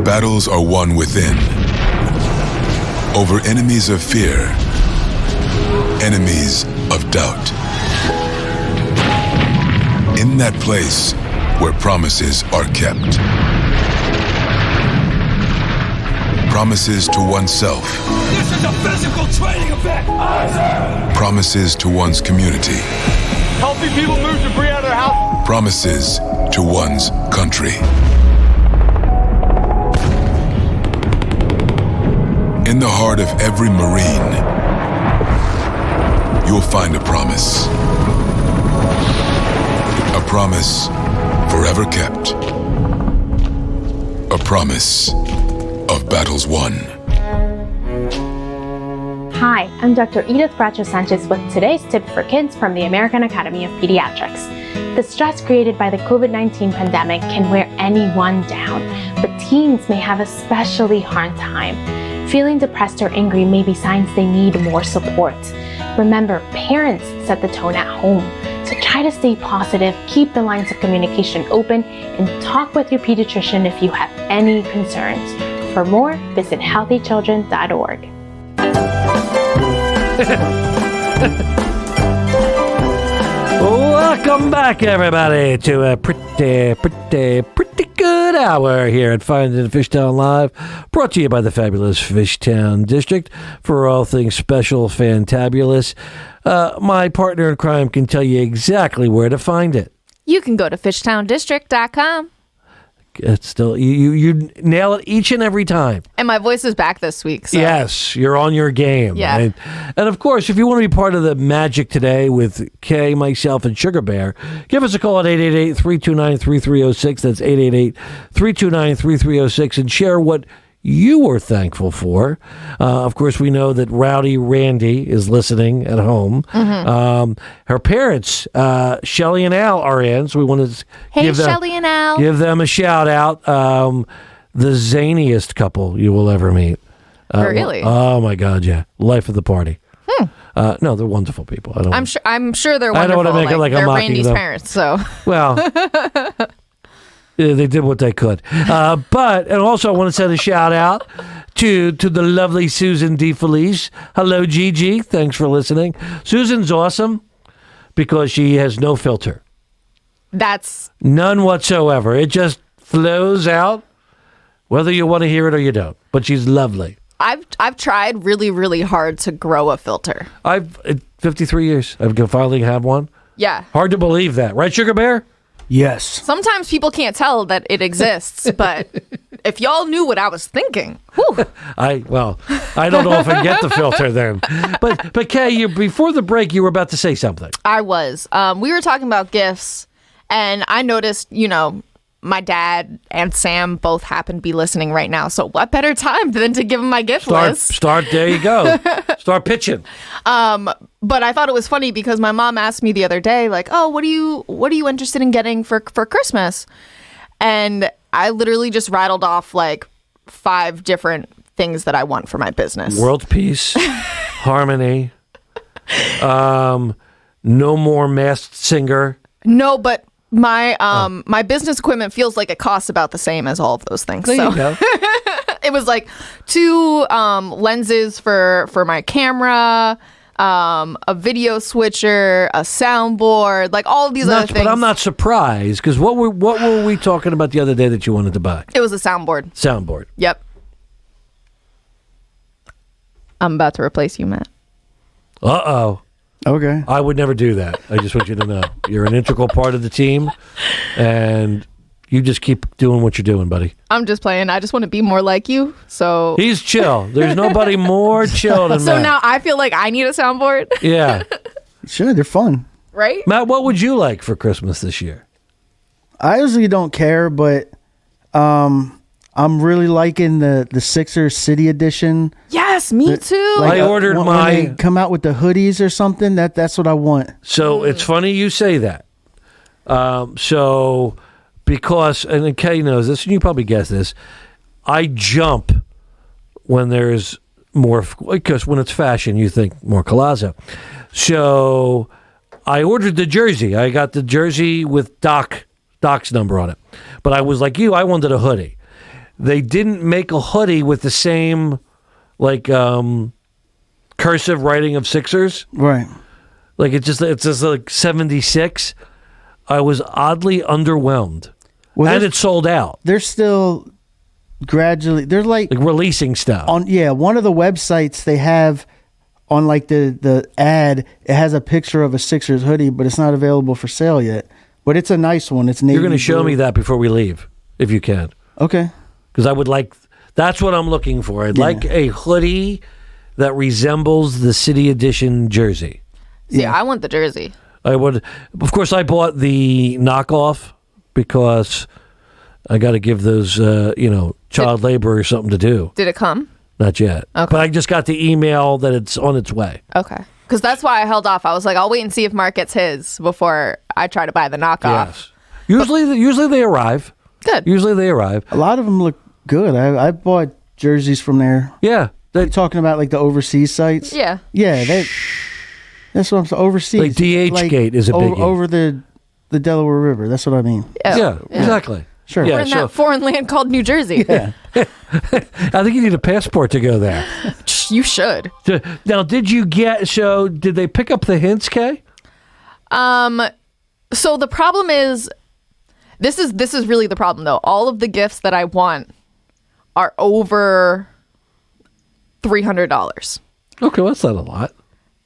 Battles are won within, over enemies of fear, enemies of doubt. In that place where promises are kept. Promises to oneself. This is a physical training event. Promises to one's community. Helping people move debris out of their house. Promises to one's country. In the heart of every Marine, you'll find a promise. A promise forever kept. A promise of battles won. Hi, I'm Dr. Edith Bracho-Sanchez with today's tip for kids from the American Academy of Pediatrics. The stress created by the COVID-19 pandemic can wear anyone down, but teens may have a especially hard time. Feeling depressed or angry may be signs they need more support. Remember, parents set the tone at home, so try to stay positive, keep the lines of communication open, and talk with your pediatrician if you have any concerns. For more, visit healthychildren.org. Welcome back, everybody, to a pretty good mid-hour here at Finding Fishtown Live, brought to you by the fabulous Fishtown District for all things special, fantabulous. My partner in crime can tell you exactly where to find it. You can go to fishtowndistrict.com. It's still you nail it each and every time. And my voice is back this week. So. Yes, you're on your game. Yeah. And of course, if you want to be part of the magic today with Kay, myself, and Sugar Bear, give us a call at 888-329-3306. That's 888-329-3306, and share what you were thankful for. Of course, we know that Rowdy Randy is listening at home. Mm-hmm. Her parents, Shelly and Al, are in, so we want to give them a shout out. The zaniest couple you will ever meet. Really? Oh my God, yeah, life of the party. No, they're wonderful people. I'm sure they're wonderful. I don't want to make it like I'm mocking Randy's them. Parents. So well. Yeah, they did what they could. And also I want to send a shout out to the lovely Susan DeFelice. Hello, Gigi. Thanks for listening. Susan's awesome because she has no filter. That's none whatsoever. It just flows out, whether you want to hear it or you don't. But she's lovely. I've tried really, really hard to grow a filter. 53 years. I finally have one. Yeah. Hard to believe that. Right, Sugar Bear? Yes. Sometimes people can't tell that it exists, but if y'all knew what I was thinking, whew. I don't know if I get the filter then. But Kay, before the break, you were about to say something. I was. We were talking about gifts, and I noticed, my dad and Sam both happen to be listening right now. So what better time than to give them my gift list? There you go. Start pitching. But I thought it was funny because my mom asked me the other day, like, "Oh, what are you interested in getting for Christmas?" And I literally just rattled off like 5 different things that I want for my business. World peace, harmony, no more masked singer. No, but my business equipment feels like it costs about the same as all of those things. There you go. It was like 2 lenses for my camera, a video switcher, a soundboard, like all of these other things. But I'm not surprised because what were we talking about the other day that you wanted to buy? It was a soundboard. Soundboard. Yep. I'm about to replace you, Matt. Uh-oh. Okay. I would never do that. I just want you to know. You're an integral part of the team, and you just keep doing what you're doing, buddy. I'm just playing. I just want to be more like you, so... He's chill. There's nobody more chill than Matt. So now I feel like I need a soundboard? Yeah. Sure, they're fun. Right? Matt, what would you like for Christmas this year? I usually don't care, but I'm really liking the Sixers City Edition. Yes, me too. I ordered when they come out with the hoodies or something. That's what I want. So it's funny you say that. Because, and Kay knows this, and you probably guess this, I jump when there's more, because when it's fashion, you think more Collazo. So I ordered the jersey. I got the jersey with Doc's number on it. But I was like you, I wanted a hoodie. They didn't make a hoodie with the same, cursive writing of Sixers. Right. Like it's just like 76. I was oddly underwhelmed. Well, and it sold out. They're still gradually, they're like releasing stuff. One of the websites they have on the ad, it has a picture of a Sixers hoodie, but it's not available for sale yet. But it's a nice one. It's navy You're going to show blue. me that before we leave, if you can. Okay. Because I would that's what I'm looking for. I'd like a hoodie that resembles the City Edition jersey. See, I want the jersey. I would, of course, I bought the knockoff because I got to give those, child laborers something to do. Did it come? Not yet. Okay. But I just got the email that it's on its way. Okay. Because that's why I held off. I was like, I'll wait and see if Mark gets his before I try to buy the knockoff. Yes. Usually they arrive. Good. Usually they arrive. A lot of them look good. I bought jerseys from there. Yeah. You're talking about the overseas sites? Yeah. Yeah. That's what I'm saying. Overseas. Like DHgate is a biggie. Over the Delaware River. That's what I mean. Yeah. Exactly. Sure. Yeah, We're in that foreign land called New Jersey. Yeah. I think you need a passport to go there. You should. Now, did they pick up the hints, Kay? So the problem is This is really the problem, though. All of the gifts that I want are over $300. Okay, well, that's not a lot.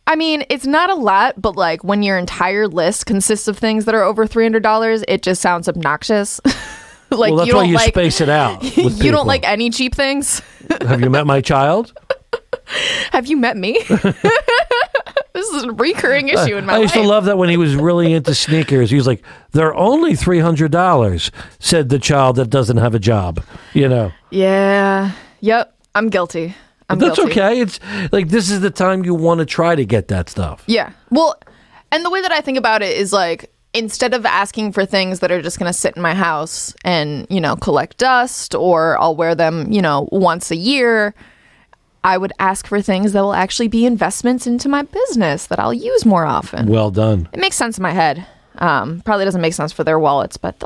I mean, it's not a lot, but like when your entire list consists of things that are over $300, it just sounds obnoxious. Like, well, that's why you space it out. You don't like any cheap things. Have you met my child? Have you met me? This is a recurring issue in my life. I used to love that when he was really into sneakers. He was like, they're only $300, said the child that doesn't have a job, you know? Yeah. Yep. I'm guilty. That's guilty. okay. It's like, this is the time you want to try to get that stuff. Yeah. Well, and the way that I think about it is like, instead of asking for things that are just going to sit in my house and, you know, collect dust, or I'll wear them, you know, once a year, I would ask for things that will actually be investments into my business that I'll use more often. Well done. It makes sense in my head. Probably doesn't make sense for their wallets, but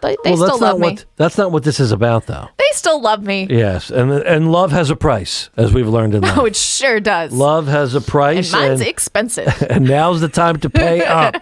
they still love me. That's not what this is about, though. They still love me. Yes, and love has a price, as we've learned in life. Oh, it sure does. Love has a price. And mine's expensive. And now's the time to pay up.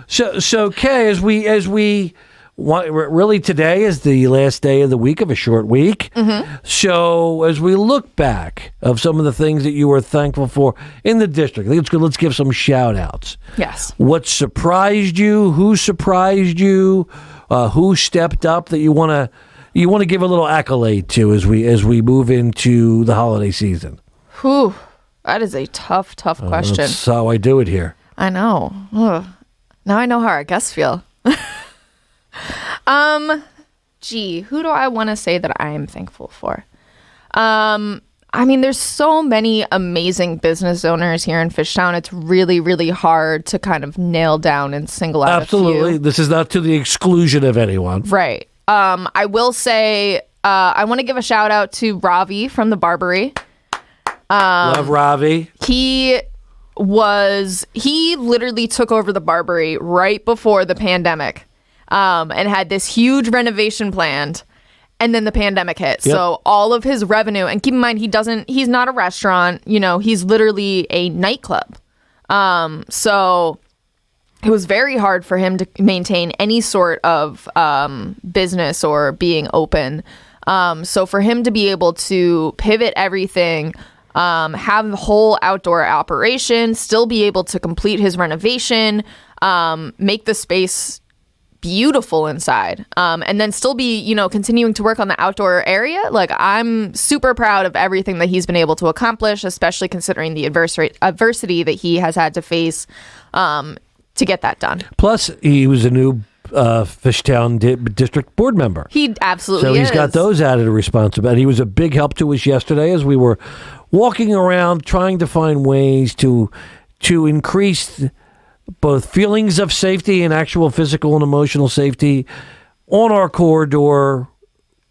So Kae, as we really, today is the last day of the week, of a short week. Mm-hmm. So as we look back of some of the things that you were thankful for in the district, I think it's good. Let's give some shout outs. Yes. What surprised you? Who surprised you? Who stepped up that you want to give a little accolade to as we move into the holiday season? Whew, that is a tough question. That's how I do it here. I know. Ugh. Now I know how our guests feel. Who do I want to say that I am thankful for? I mean, there's so many amazing business owners here in Fishtown. It's really, really hard to kind of nail down and single out Absolutely. a few. This is not to the exclusion of anyone. Right. I will say, I want to give a shout out to Ravi from the Barbary. Love Ravi. He literally took over the Barbary right before the pandemic, and had this huge renovation planned. And then the pandemic hit. Yep. So all of his revenue, and keep in mind, he's not a restaurant, you know, he's literally a nightclub. So it was very hard for him to maintain any sort of business or being open. So for him to be able to pivot everything, have the whole outdoor operation, still be able to complete his renovation, make the space beautiful inside, and then still be, you know, continuing to work on the outdoor area. Like, I'm super proud of everything that he's been able to accomplish, especially considering the adversity that he has had to face to get that done. Plus, he was a new Fishtown District board member. He absolutely is. So he's got those added responsibility. He was a big help to us yesterday as we were walking around trying to find ways to increase both feelings of safety and actual physical and emotional safety on our corridor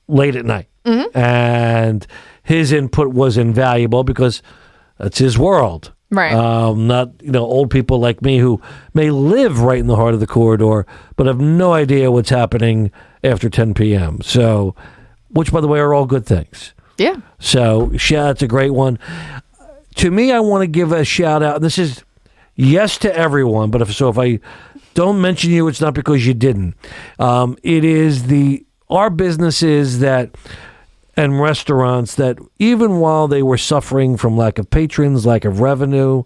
late at night. Mm-hmm. And his input was invaluable because that's his world. Right. Not, you know, old people like me who may live right in the heart of the corridor, but have no idea what's happening after 10 p.m. So, which, by the way, are all good things. Yeah. So, that's a great one. To me, I want to give a shout out. This is yes to everyone, but if I don't mention you, it's not because you didn't. It is our businesses and restaurants that, even while they were suffering from lack of patrons, lack of revenue,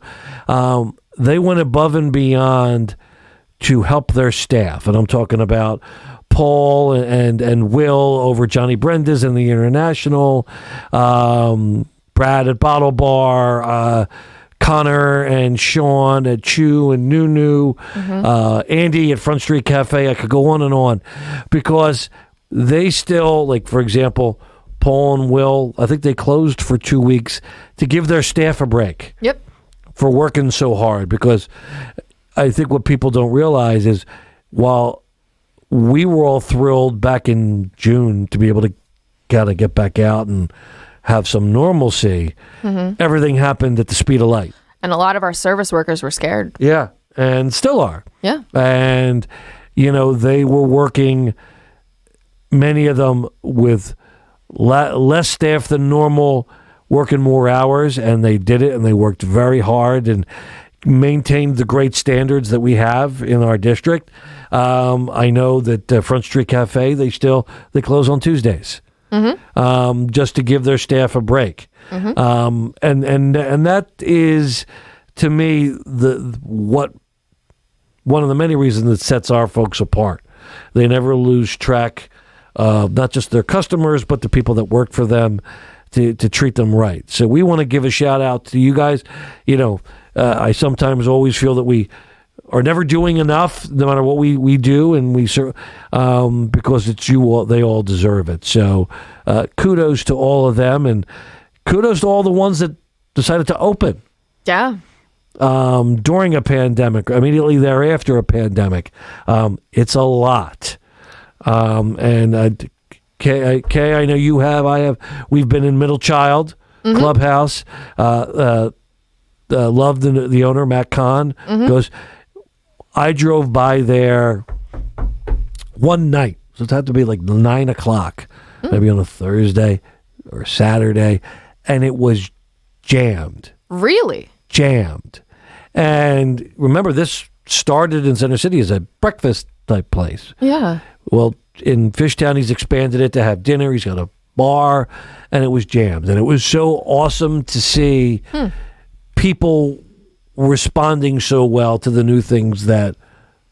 they went above and beyond to help their staff. And I'm talking about Paul and Will over Johnny Brenda's and the International, Brad at Bottle Bar, Connor and Sean at Chew and Nunu, Andy at Front Street Cafe. I could go on, because they still, like, for example, Paul and Will, I think they closed for 2 weeks to give their staff a break. Yep. For working so hard, because I think what people don't realize is, while we were all thrilled back in June to be able to kind of get back out and have some normalcy, everything happened at the speed of light. And a lot of our service workers were scared. Yeah, and still are. Yeah. And, you know, they were working, many of them with less staff than normal, working more hours, and they did it, and they worked very hard and maintained the great standards that we have in our district. I know that Front Street Cafe, they close on Tuesdays, just to give their staff a break. And that is, to me, one of the many reasons that sets our folks apart. They never lose track of not just their customers, but the people that work for them, to treat them right. So we want to give a shout out to you guys. I sometimes always feel that we are never doing enough, no matter what we do, and because it's you all, they all deserve it. So kudos to all of them, and kudos to all the ones that decided to open. Yeah. During a pandemic, immediately thereafter a pandemic. It's a lot. And Kae, I know you have, I have. We've been in Middle Child Clubhouse. Love the owner, Matt Kahn. Goes, I drove by there one night, so it had to be like 9 o'clock, maybe on a Thursday or Saturday, and it was jammed. Really? Jammed. And remember, this started in Center City as a breakfast type place. Yeah. Well, in Fishtown, he's expanded it to have dinner. He's got a bar, and it was jammed. And it was so awesome to see people responding so well to the new things that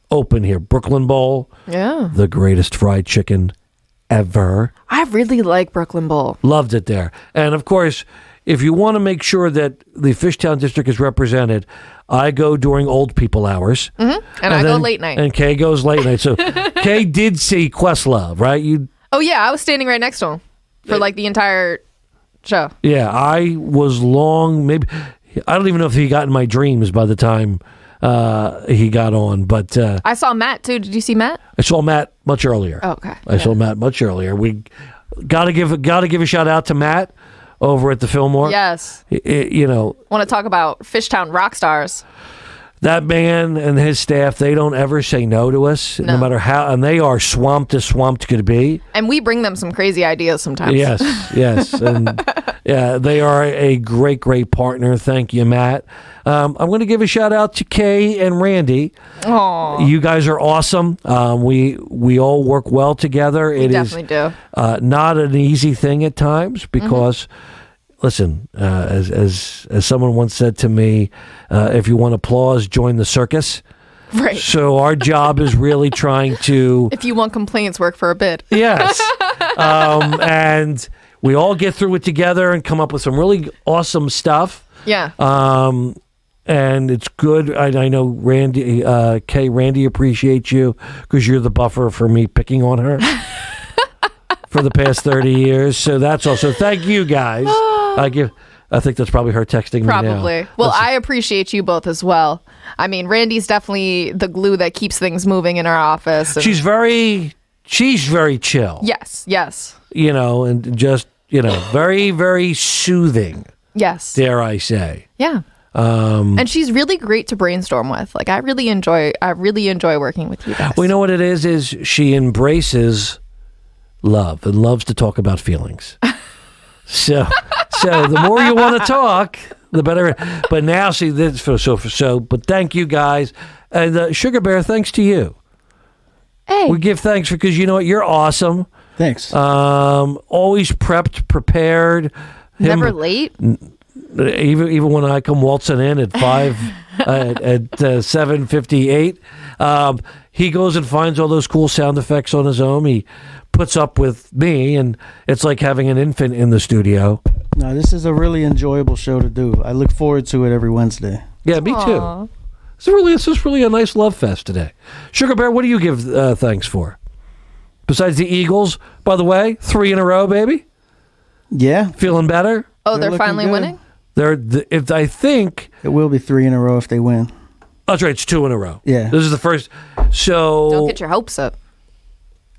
open here. Brooklyn Bowl, the greatest fried chicken ever. I really like Brooklyn Bowl. Loved it there. And of course, if you want to make sure that the Fishtown District is represented, I go during old people hours. And I go late night. And Kae goes late night. So Kae did see Questlove, right? Oh, yeah. I was standing right next to him for like the entire show. Yeah, I was maybe, I don't even know if he got in my dreams by the time he got on, but I saw Matt too. Did you see Matt? I saw Matt much earlier. Oh, okay. I saw Matt much earlier. We gotta give a shout out to Matt over at the Fillmore. Yes. Want to talk about Fishtown rock stars. That man and his staff, they don't ever say no to us, no matter how, and they are swamped as swamped could be. And we bring them some crazy ideas sometimes. Yes. And yeah, they are a great, great partner. Thank you, Matt. I'm going to give a shout out to Kae and Randy. Aww. You guys are awesome. We all work well together. We definitely do. Not an easy thing at times because, listen, as someone once said to me, if you want applause, join the circus. Right. So our job is really trying to... If you want complaints, work for a bit. Yes. And we all get through it together and come up with some really awesome stuff. Yeah. And it's good. I know Randy, Randy appreciates you because you're the buffer for me picking on her for the past 30 years. So that's also, thank you guys. I think that's probably her texting me now. Probably. Well, I appreciate you both as well. I mean, Randy's definitely the glue that keeps things moving in our office. And she's very chill. Yes. And just, very, very soothing. Yes. Dare I say. Yeah. And she's really great to brainstorm with. Like, I really enjoy working with you guys. Well, you know what it is she embraces love and loves to talk about feelings. So the more you want to talk, the better. But now, see this. But thank you guys, and Sugar Bear. Thanks to you. Hey, we give thanks because you know what, you're awesome. Thanks. Always prepared. Never late. Even when I come waltzing in at 7:58, he goes and finds all those cool sound effects on his own. He puts up with me, and it's like having an infant in the studio. No, this is a really enjoyable show to do. I look forward to it every Wednesday. Yeah, me too. This is really a nice love fest today. Sugar Bear, what do you give thanks for? Besides the Eagles, by the way, 3 in a row, baby. Yeah, feeling better. Oh, they're finally good. Winning. I think it will be 3 in a row if they win. That's right. It's 2 in a row. Yeah, this is the first. So don't get your hopes up.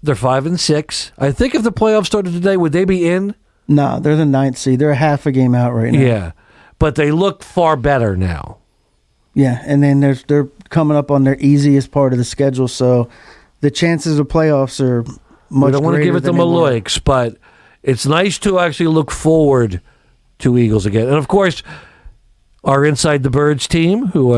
They're 5-6. I think if the playoffs started today, would they be in? No, they're the 9th seed. They're half a game out right now. Yeah, but they look far better now. Yeah, and then they're coming up on their easiest part of the schedule, so the chances of playoffs are much greater. We don't want to give it the Maloiks, but it's nice to actually look forward to Eagles again. And of course, our Inside the Birds team, who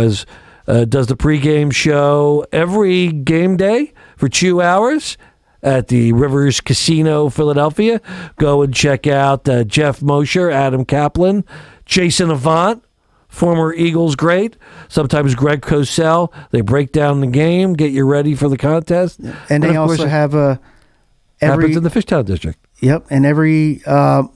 does the pregame show every game day for 2 hours at the Rivers Casino, Philadelphia. Go and check out Jeff Mosher, Adam Kaplan, Jason Avant, former Eagles great, sometimes Greg Cosell. They break down the game, get you ready for the contest. And they also have happens in the Fishtown District. Yep, and every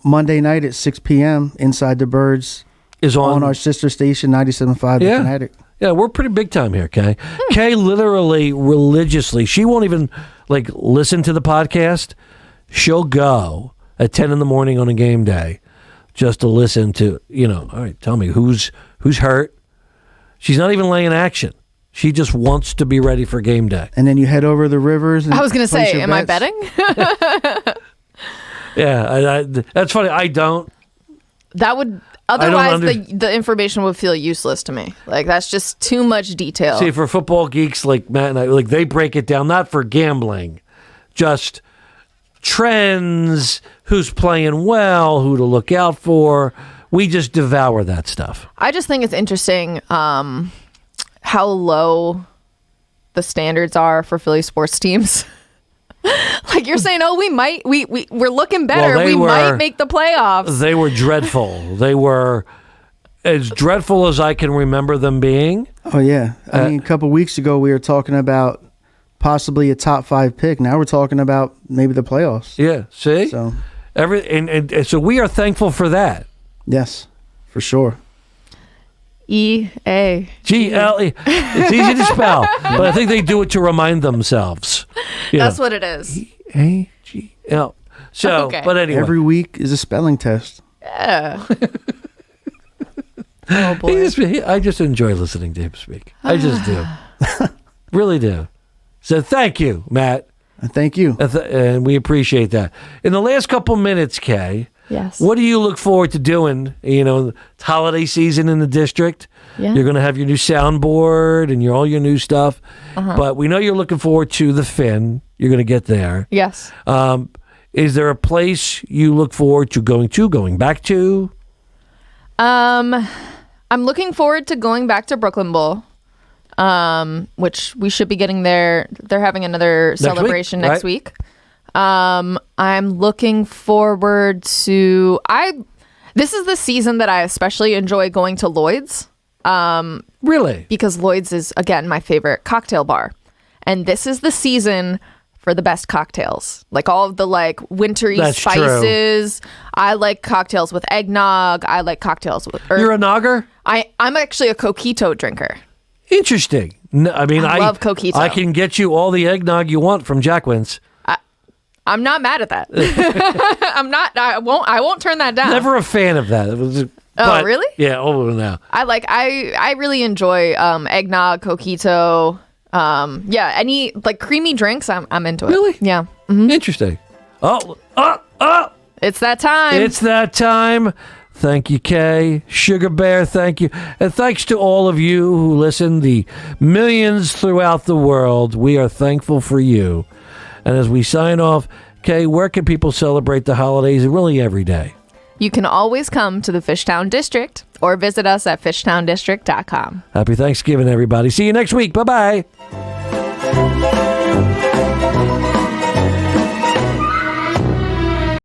Monday night at 6 p.m., Inside the Birds is on our sister station, 97.5 The Fanatic. Yeah, we're pretty big time here, Kay. Kay literally, religiously, she won't even listen to the podcast. She'll go at 10 in the morning on a game day just to listen to, all right, tell me who's hurt. She's not even laying action. She just wants to be ready for game day. And then you head over the Rivers. And I was going to say, am I betting? Yeah, that's funny. I don't. That would... Otherwise, the information would feel useless to me. That's just too much detail. See, for football geeks like Matt and I, they break it down, not for gambling, just trends, who's playing well, who to look out for. We just devour that stuff. I just think it's interesting how low the standards are for Philly sports teams. You're saying, we're looking better. Well, we might make the playoffs. They were dreadful. They were as dreadful as I can remember them being. Oh, yeah. I mean, a couple weeks ago, we were talking about possibly a top 5 pick. Now we're talking about maybe the playoffs. Yeah, see? So, and so we are thankful for that. Yes, for sure. E-A. G-L-E. It's easy to spell, but I think they do it to remind themselves. That's what it is. E-A-G-L. So, okay. But anyway. Every week is a spelling test. Yeah. Oh, boy. I just enjoy listening to him speak. I just do. Really do. So thank you, Matt. Thank you. And we appreciate that. In the last couple minutes, Kay, yes. What do you look forward to doing? It's holiday season in the district. Yeah. You're going to have your new soundboard and all your new stuff. But we know you're looking forward to the Finn. You're going to get there. Yes. Is there a place you look forward to going back to? I'm looking forward to going back to Brooklyn Bowl, which we should be getting there. They're having another celebration next week. I'm looking forward to... This is the season that I especially enjoy going to Lloyd's. Really? Because Lloyd's is, again, my favorite cocktail bar. And this is the season for the best cocktails. All of the wintry spices. True. I like cocktails with eggnog. I like cocktails with... You're a nogger? I'm actually a coquito drinker. Interesting. No, I love coquito. I can get you all the eggnog you want from Jacqueline's. I'm not mad at that. I'm not. I won't turn that down. Never a fan of that. Really? Yeah. Oh no. I really enjoy eggnog, coquito. Any creamy drinks. I'm into it. Really? Yeah. Mm-hmm. Interesting. Oh. It's that time. It's that time. Thank you, Kay. Sugar Bear, thank you. And thanks to all of you who listen, the millions throughout the world. We are thankful for you. And as we sign off, Kay, where can people celebrate the holidays really every day? You can always come to the Fishtown District or visit us at fishtowndistrict.com. Happy Thanksgiving, everybody. See you next week. Bye-bye.